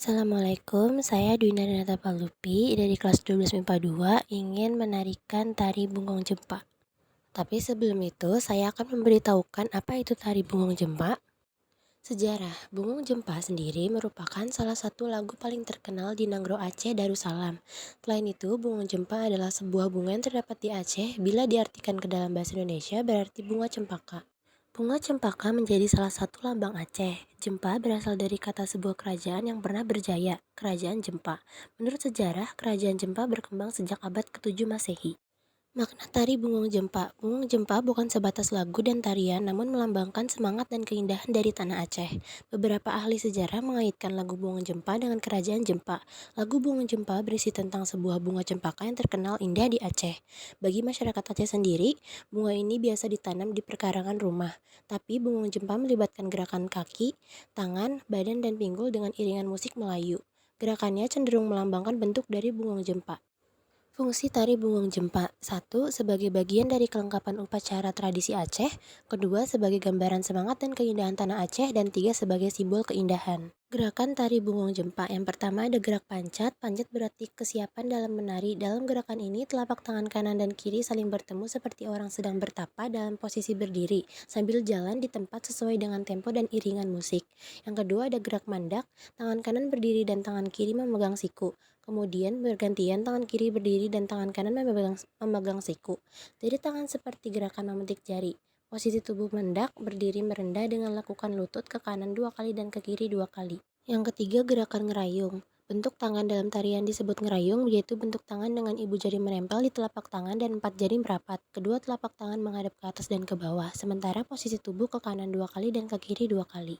Assalamualaikum, saya Dwina Renata Palupi dari kelas 12 MIPA 2 ingin menarikan tari Bungong Jempa. Tapi sebelum itu, saya akan memberitahukan apa itu tari Bungong Jempa. Sejarah, Bungong Jempa sendiri merupakan salah satu lagu paling terkenal di Nanggro Aceh Darussalam. Selain itu, Bungong Jempa adalah sebuah bunga yang terdapat di Aceh. Bila diartikan ke dalam bahasa Indonesia berarti bunga cempaka. Bunga cempaka menjadi salah satu lambang Aceh. Jempa berasal dari kata sebuah kerajaan yang pernah berjaya, Kerajaan Jempa. Menurut sejarah, Kerajaan Jempa berkembang sejak abad ke-7 Masehi. Makna tari Bungong Jempa. Bungong Jempa bukan sebatas lagu dan tarian, namun melambangkan semangat dan keindahan dari tanah Aceh. Beberapa ahli sejarah mengaitkan lagu Bungong Jempa dengan Kerajaan Jempa. Lagu Bungong Jempa berisi tentang sebuah bunga cempaka yang terkenal indah di Aceh. Bagi masyarakat Aceh sendiri, bunga ini biasa ditanam di perkarangan rumah. Tapi Bungong Jempa melibatkan gerakan kaki, tangan, badan, dan pinggul dengan iringan musik Melayu. Gerakannya cenderung melambangkan bentuk dari Bungong Jempa. Fungsi tari Bungong Jempa. 1. Sebagai bagian dari kelengkapan upacara tradisi Aceh. 2. Sebagai gambaran semangat dan keindahan tanah Aceh. Dan 3. Sebagai simbol keindahan. Gerakan tari Bungong Jempa. Yang pertama ada gerak pancat. Pancat berarti kesiapan dalam menari. Dalam gerakan ini, telapak tangan kanan dan kiri saling bertemu seperti orang sedang bertapa dalam posisi berdiri, sambil jalan di tempat sesuai dengan tempo dan iringan musik. Yang kedua ada gerak mandak. Tangan kanan berdiri dan tangan kiri memegang siku. Kemudian bergantian tangan kiri berdiri dan tangan kanan memegang siku. Dari tangan seperti gerakan memetik jari. Posisi tubuh mendak, berdiri merendah dengan lakukan lutut ke kanan 2 kali dan ke kiri 2 kali. Yang ketiga gerakan ngerayung. Bentuk tangan dalam tarian disebut ngerayung, yaitu bentuk tangan dengan ibu jari menempel di telapak tangan dan 4 jari merapat. Kedua telapak tangan menghadap ke atas dan ke bawah, sementara posisi tubuh ke kanan 2 kali dan ke kiri 2 kali.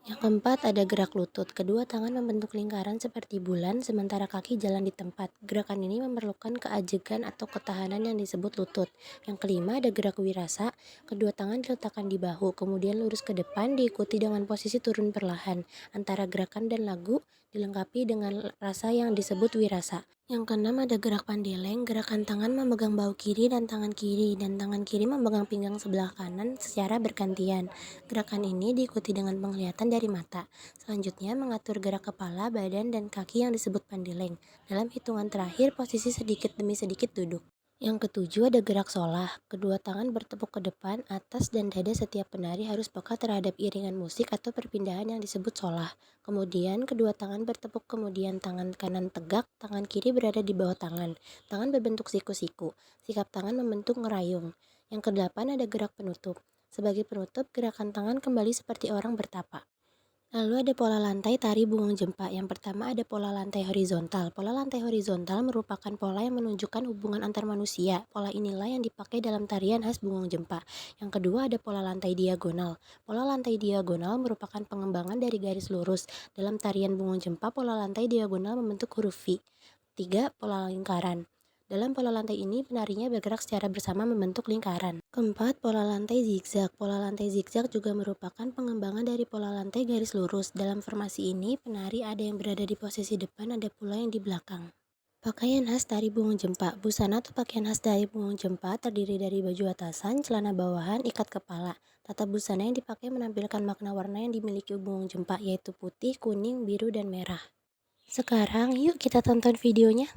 Yang keempat ada gerak lutut. Kedua tangan membentuk lingkaran seperti bulan, sementara kaki jalan di tempat. Gerakan ini memerlukan keajegan atau ketahanan yang disebut lutut. Yang kelima ada gerak wirasa. Kedua tangan diletakkan di bahu, kemudian lurus ke depan diikuti dengan posisi turun perlahan. Antara gerakan dan lagu dilengkapi dengan rasa yang disebut wirasa. Yang keenam ada gerak pandeleng. Gerakan tangan memegang bahu kiri dan tangan kiri memegang pinggang sebelah kanan secara bergantian. Gerakan ini diikuti dengan penglihatan dari mata. Selanjutnya mengatur gerak kepala, badan, dan kaki yang disebut pandeleng. Dalam hitungan terakhir, posisi sedikit demi sedikit duduk. Yang ketujuh ada gerak solah. Kedua tangan bertepuk ke depan, atas, dan dada. Setiap penari harus peka terhadap iringan musik atau perpindahan yang disebut solah. Kemudian kedua tangan bertepuk, kemudian tangan kanan tegak, tangan kiri berada di bawah tangan. Tangan berbentuk siku-siku. Sikap tangan membentuk ngerayung. Yang kedelapan ada gerak penutup. Sebagai penutup, gerakan tangan kembali seperti orang bertapa. Lalu ada pola lantai tari Bungong Jempa. Yang pertama ada pola lantai horizontal. Pola lantai horizontal merupakan pola yang menunjukkan hubungan antar manusia. Pola inilah yang dipakai dalam tarian khas Bungong Jempa. Yang kedua ada pola lantai diagonal. Pola lantai diagonal merupakan pengembangan dari garis lurus. Dalam tarian Bungong Jempa, pola lantai diagonal membentuk huruf V. 3. Pola lingkaran. Dalam pola lantai ini, penarinya bergerak secara bersama membentuk lingkaran. Keempat, pola lantai zigzag. Pola lantai zigzag juga merupakan pengembangan dari pola lantai garis lurus. Dalam formasi ini, penari ada yang berada di posisi depan, ada pula yang di belakang. Pakaian khas tari Bungong Jempa. Busana atau pakaian khas tari Bungong Jempa terdiri dari baju atasan, celana bawahan, ikat kepala. Tata busana yang dipakai menampilkan makna warna yang dimiliki Bungong Jempa, yaitu putih, kuning, biru, dan merah. Sekarang yuk kita tonton videonya.